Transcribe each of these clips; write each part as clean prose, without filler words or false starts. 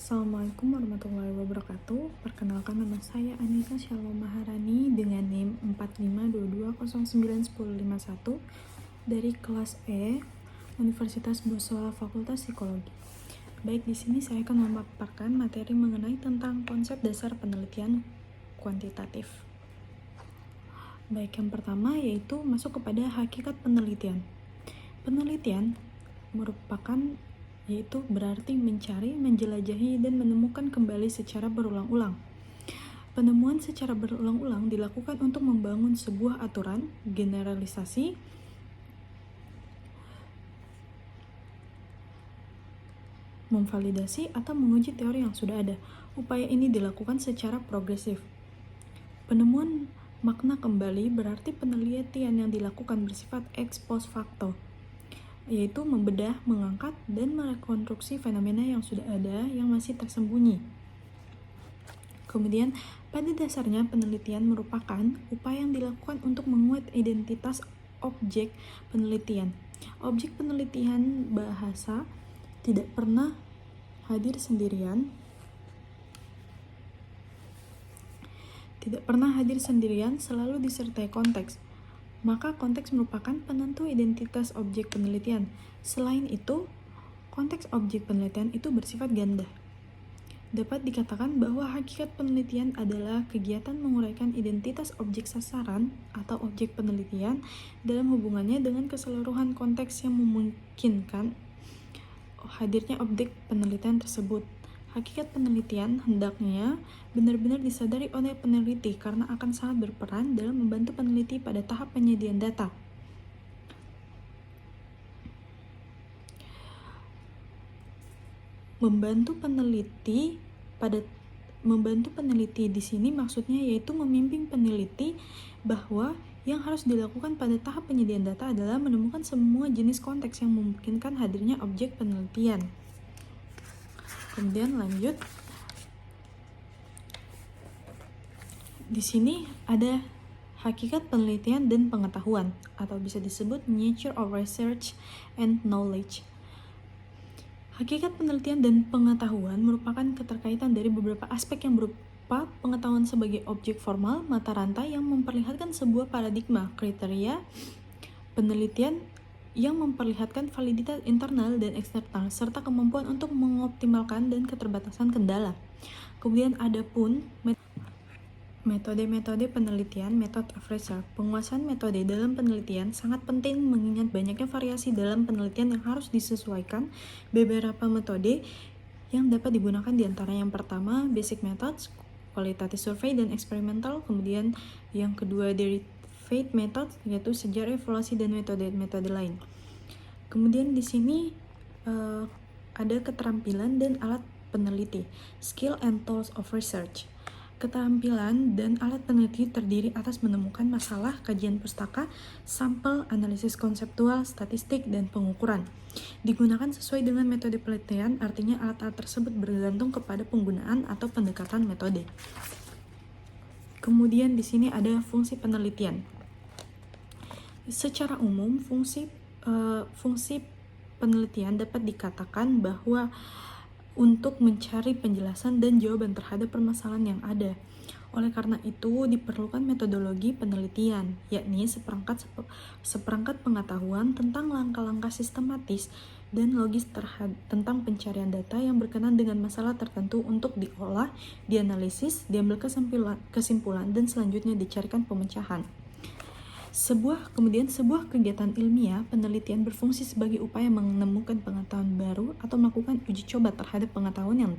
Assalamualaikum warahmatullahi wabarakatuh. Perkenalkan, nama saya Anissa Shalom Maharani dengan NIM 4522091051 dari kelas E Universitas Boswa Fakultas Psikologi. Baik, di sini saya akan memaparkan materi mengenai tentang konsep dasar penelitian kuantitatif. Baik, yang pertama yaitu masuk kepada hakikat penelitian. Penelitian merupakan yaitu berarti mencari, menjelajahi, dan menemukan kembali secara berulang-ulang. Penemuan secara berulang-ulang dilakukan untuk membangun sebuah aturan, generalisasi, memvalidasi, atau menguji teori yang sudah ada. Upaya ini dilakukan secara progresif. Penemuan makna kembali berarti penelitian yang dilakukan bersifat ex post facto, yaitu membedah, mengangkat, dan merekonstruksi fenomena yang sudah ada yang masih tersembunyi. Kemudian, pada dasarnya penelitian merupakan upaya yang dilakukan untuk menguat identitas objek penelitian. Objek penelitian bahasa tidak pernah hadir sendirian, selalu disertai konteks. Maka konteks merupakan penentu identitas objek penelitian. Selain itu, konteks objek penelitian itu bersifat ganda. Dapat dikatakan bahwa hakikat penelitian adalah kegiatan menguraikan identitas objek sasaran atau objek penelitian dalam hubungannya dengan keseluruhan konteks yang memungkinkan hadirnya objek penelitian tersebut. Hakikat penelitian hendaknya benar-benar disadari oleh peneliti karena akan sangat berperan dalam membantu peneliti pada tahap penyediaan data. Membantu peneliti di sini maksudnya yaitu membimbing peneliti bahwa yang harus dilakukan pada tahap penyediaan data adalah menemukan semua jenis konteks yang memungkinkan hadirnya objek penelitian. Kemudian lanjut, di sini ada hakikat penelitian dan pengetahuan, atau bisa disebut nature of research and knowledge. Hakikat penelitian dan pengetahuan merupakan keterkaitan dari beberapa aspek yang berupa pengetahuan sebagai objek formal, mata rantai yang memperlihatkan sebuah paradigma, kriteria penelitian yang memperlihatkan validitas internal dan eksternal, serta kemampuan untuk mengoptimalkan dan keterbatasan kendala. Kemudian ada pun metode-metode penelitian, method of research. Penguasaan metode dalam penelitian sangat penting mengingat banyaknya variasi dalam penelitian yang harus disesuaikan. Beberapa metode yang dapat digunakan diantara yang pertama, basic methods, qualitative survey, dan experimental. Kemudian yang kedua, derived methods, yaitu sejarah evaluasi dan metode-metode lain. Kemudian di sini ada keterampilan dan alat peneliti, skill and tools of research. Keterampilan dan alat peneliti terdiri atas menemukan masalah, kajian pustaka, sampel, analisis konseptual, statistik, dan pengukuran. Digunakan sesuai dengan metode penelitian, artinya alat-alat tersebut bergantung kepada penggunaan atau pendekatan metode. Kemudian di sini ada fungsi penelitian. Secara umum, fungsi penelitian dapat dikatakan bahwa untuk mencari penjelasan dan jawaban terhadap permasalahan yang ada. Oleh karena itu, diperlukan metodologi penelitian, yakni seperangkat pengetahuan tentang langkah-langkah sistematis dan logis tentang pencarian data yang berkenaan dengan masalah tertentu untuk diolah, dianalisis, diambil kesimpulan, dan selanjutnya dicarikan pemecahan. Sebuah kegiatan ilmiah penelitian berfungsi sebagai upaya menemukan pengetahuan baru atau melakukan uji coba terhadap pengetahuan yang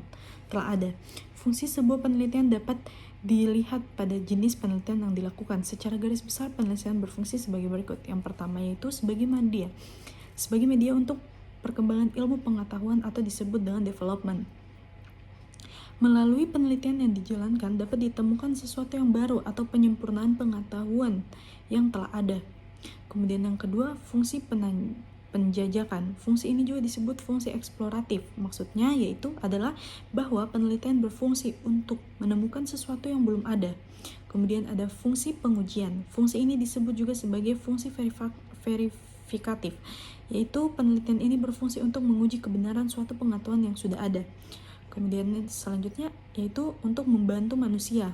telah ada. Fungsi sebuah penelitian dapat dilihat pada jenis penelitian yang dilakukan. Secara garis besar, penelitian berfungsi sebagai berikut. Yang pertama yaitu sebagai media untuk perkembangan ilmu pengetahuan atau disebut dengan development. Melalui penelitian yang dijalankan dapat ditemukan sesuatu yang baru atau penyempurnaan pengetahuan yang telah ada. Kemudian yang kedua, fungsi penjajakan. Fungsi ini juga disebut fungsi eksploratif. Maksudnya yaitu adalah bahwa penelitian berfungsi untuk menemukan sesuatu yang belum ada. Kemudian ada fungsi pengujian. Fungsi ini disebut juga sebagai fungsi verifikatif, yaitu penelitian ini berfungsi untuk menguji kebenaran suatu pengetahuan yang sudah ada. Kemudian selanjutnya yaitu untuk membantu manusia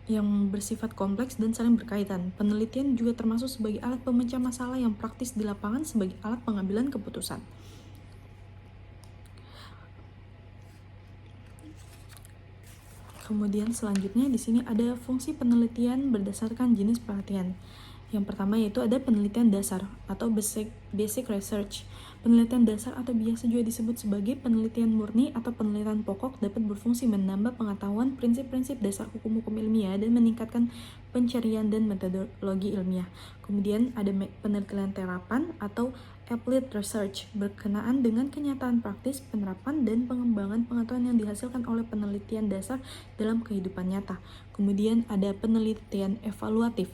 yang bersifat kompleks dan saling berkaitan. Penelitian juga termasuk sebagai alat pemecah masalah yang praktis di lapangan sebagai alat pengambilan keputusan. Kemudian selanjutnya di sini ada fungsi penelitian berdasarkan jenis perhatian. Yang pertama yaitu ada penelitian dasar atau basic research. Penelitian dasar atau biasa juga disebut sebagai penelitian murni atau penelitian pokok dapat berfungsi menambah pengetahuan prinsip-prinsip dasar hukum-hukum ilmiah dan meningkatkan pencarian dan metodologi ilmiah. Kemudian ada penelitian terapan atau applied research berkenaan dengan kenyataan praktis, penerapan, dan pengembangan pengetahuan yang dihasilkan oleh penelitian dasar dalam kehidupan nyata. Kemudian ada penelitian evaluatif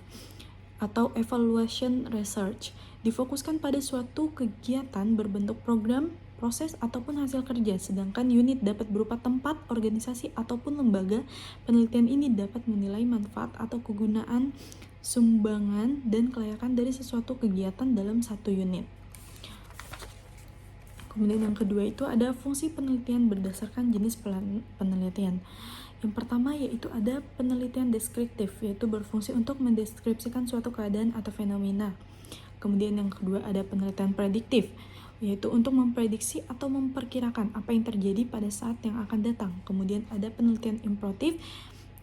atau evaluation research, difokuskan pada suatu kegiatan berbentuk program, proses, ataupun hasil kerja, sedangkan unit dapat berupa tempat, organisasi, ataupun lembaga. Penelitian ini dapat menilai manfaat atau kegunaan, sumbangan, dan kelayakan dari sesuatu kegiatan dalam satu unit. Kemudian yang kedua itu ada fungsi penelitian berdasarkan jenis penelitian. Yang pertama yaitu ada penelitian deskriptif, yaitu berfungsi untuk mendeskripsikan suatu keadaan atau fenomena. Kemudian yang kedua ada penelitian prediktif, yaitu untuk memprediksi atau memperkirakan apa yang terjadi pada saat yang akan datang. Kemudian ada penelitian imperatif,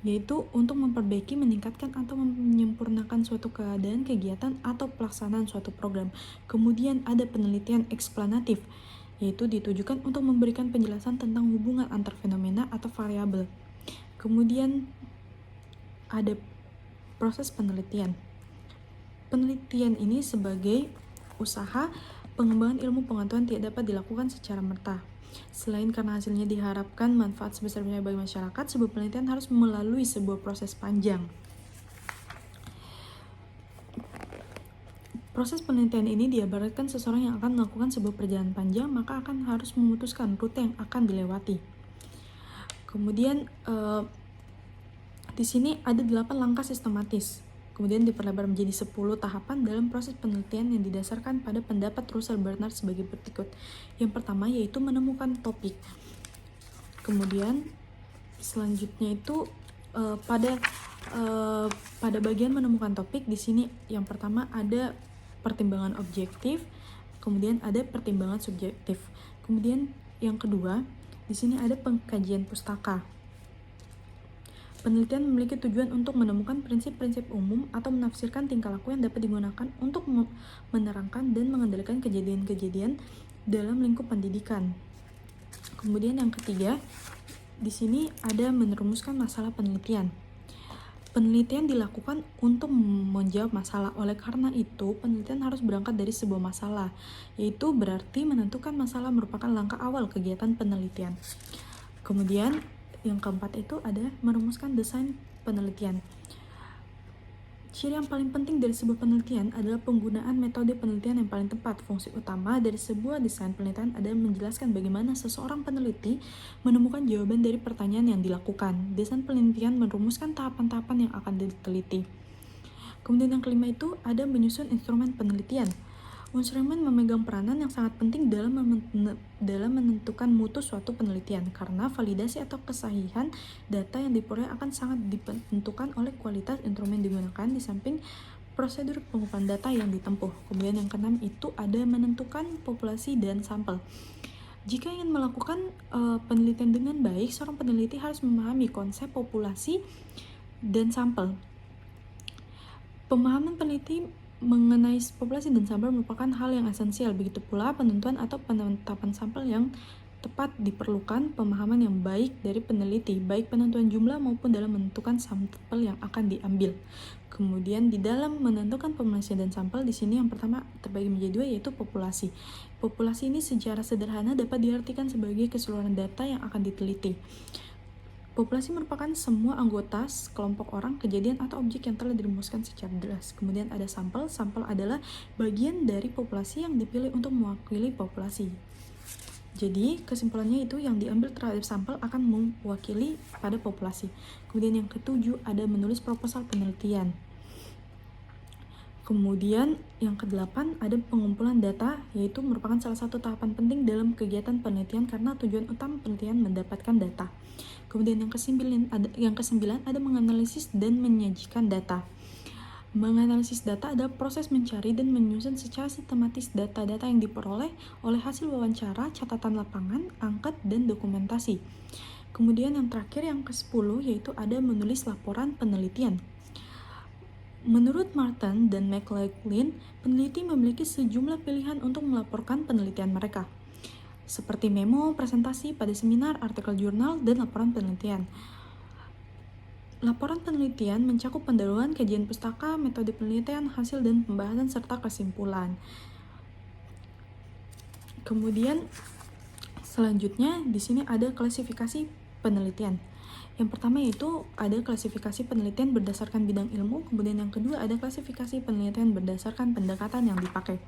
yaitu untuk memperbaiki, meningkatkan, atau menyempurnakan suatu keadaan, kegiatan, atau pelaksanaan suatu program. Kemudian ada penelitian eksplanatif, yaitu ditujukan untuk memberikan penjelasan tentang hubungan antar fenomena atau variabel. Kemudian ada proses penelitian. Penelitian ini sebagai usaha pengembangan ilmu pengetahuan tidak dapat dilakukan secara merta. Selain karena hasilnya diharapkan manfaat sebesar-besarnya bagi masyarakat, sebuah penelitian harus melalui sebuah proses panjang. Proses penelitian ini diibaratkan seseorang yang akan melakukan sebuah perjalanan panjang, maka akan harus memutuskan rute yang akan dilewati. Kemudian di sini ada 8 langkah sistematis. Kemudian diperlebar menjadi 10 tahapan dalam proses penelitian yang didasarkan pada pendapat Russell Bernard sebagai berikut. Yang pertama yaitu menemukan topik. Kemudian selanjutnya itu pada bagian menemukan topik di sini yang pertama ada pertimbangan objektif, kemudian ada pertimbangan subjektif. Kemudian yang kedua di sini ada pengkajian pustaka. Penelitian memiliki tujuan untuk menemukan prinsip-prinsip umum atau menafsirkan tingkah laku yang dapat digunakan untuk menerangkan dan mengendalikan kejadian-kejadian dalam lingkup pendidikan. Kemudian yang ketiga, di sini ada merumuskan masalah penelitian. Penelitian dilakukan untuk menjawab masalah. Oleh karena itu, penelitian harus berangkat dari sebuah masalah, yaitu berarti menentukan masalah merupakan langkah awal kegiatan penelitian. Kemudian yang keempat itu ada merumuskan desain penelitian. Ciri yang paling penting dari sebuah penelitian adalah penggunaan metode penelitian yang paling tepat. Fungsi utama dari sebuah desain penelitian adalah menjelaskan bagaimana seseorang peneliti menemukan jawaban dari pertanyaan yang dilakukan. Desain penelitian merumuskan tahapan-tahapan yang akan diteliti. Kemudian yang kelima itu ada menyusun instrumen penelitian. Instrumen memegang peranan yang sangat penting dalam menentukan mutu suatu penelitian, karena validasi atau kesahihan data yang diperoleh akan sangat ditentukan oleh kualitas instrumen digunakan di samping prosedur pengumpulan data yang ditempuh. Kemudian yang keenam itu ada menentukan populasi dan sampel. Jika ingin melakukan penelitian dengan baik, seorang peneliti harus memahami konsep populasi dan sampel. Pemahaman peneliti mengenai populasi dan sampel merupakan hal yang esensial. Begitu pula penentuan atau penetapan sampel yang tepat diperlukan pemahaman yang baik dari peneliti, baik penentuan jumlah maupun dalam menentukan sampel yang akan diambil. Kemudian di dalam menentukan populasi dan sampel, di sini yang pertama terbagi menjadi dua, yaitu populasi. Populasi ini secara sederhana dapat diartikan sebagai keseluruhan data yang akan diteliti. Populasi merupakan semua anggota kelompok orang, kejadian, atau objek yang telah dirumuskan secara jelas. Kemudian ada sampel. Sampel adalah bagian dari populasi yang dipilih untuk mewakili populasi. Jadi, kesimpulannya itu yang diambil terhadap sampel akan mewakili pada populasi. Kemudian yang ketujuh ada menulis proposal penelitian. Kemudian yang kedelapan ada pengumpulan data, yaitu merupakan salah satu tahapan penting dalam kegiatan penelitian karena tujuan utama penelitian mendapatkan data. Kemudian yang kesembilan ada menganalisis dan menyajikan data. Menganalisis data adalah proses mencari dan menyusun secara sistematis data-data yang diperoleh oleh hasil wawancara, catatan lapangan, angkat, dan dokumentasi. Kemudian yang terakhir, yang ke-10, yaitu ada menulis laporan penelitian. Menurut Martin dan McLaughlin, peneliti memiliki sejumlah pilihan untuk melaporkan penelitian mereka, seperti memo, presentasi pada seminar, artikel jurnal, dan laporan penelitian. Laporan penelitian mencakup pendahuluan, kajian pustaka, metode penelitian, hasil dan pembahasan, serta kesimpulan. Kemudian selanjutnya di sini ada klasifikasi penelitian. Yang pertama yaitu ada klasifikasi penelitian berdasarkan bidang ilmu, kemudian yang kedua ada klasifikasi penelitian berdasarkan pendekatan yang dipakai.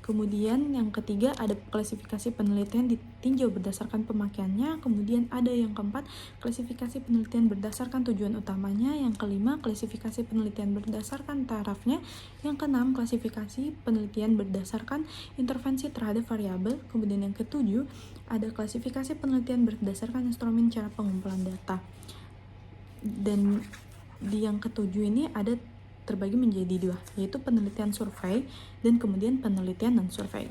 Kemudian yang ketiga ada klasifikasi penelitian ditinjau berdasarkan pemakaiannya. Kemudian ada yang keempat, klasifikasi penelitian berdasarkan tujuan utamanya. Yang kelima, klasifikasi penelitian berdasarkan tarafnya. Yang keenam, klasifikasi penelitian berdasarkan intervensi terhadap variabel. Kemudian yang ketujuh, ada klasifikasi penelitian berdasarkan instrumen cara pengumpulan data. Dan di yang ketujuh ini ada terbagi menjadi dua, yaitu penelitian survei dan kemudian penelitian non-survei.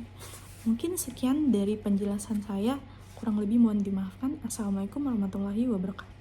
Mungkin sekian dari penjelasan saya, kurang lebih mohon dimaafkan. Assalamualaikum warahmatullahi wabarakatuh.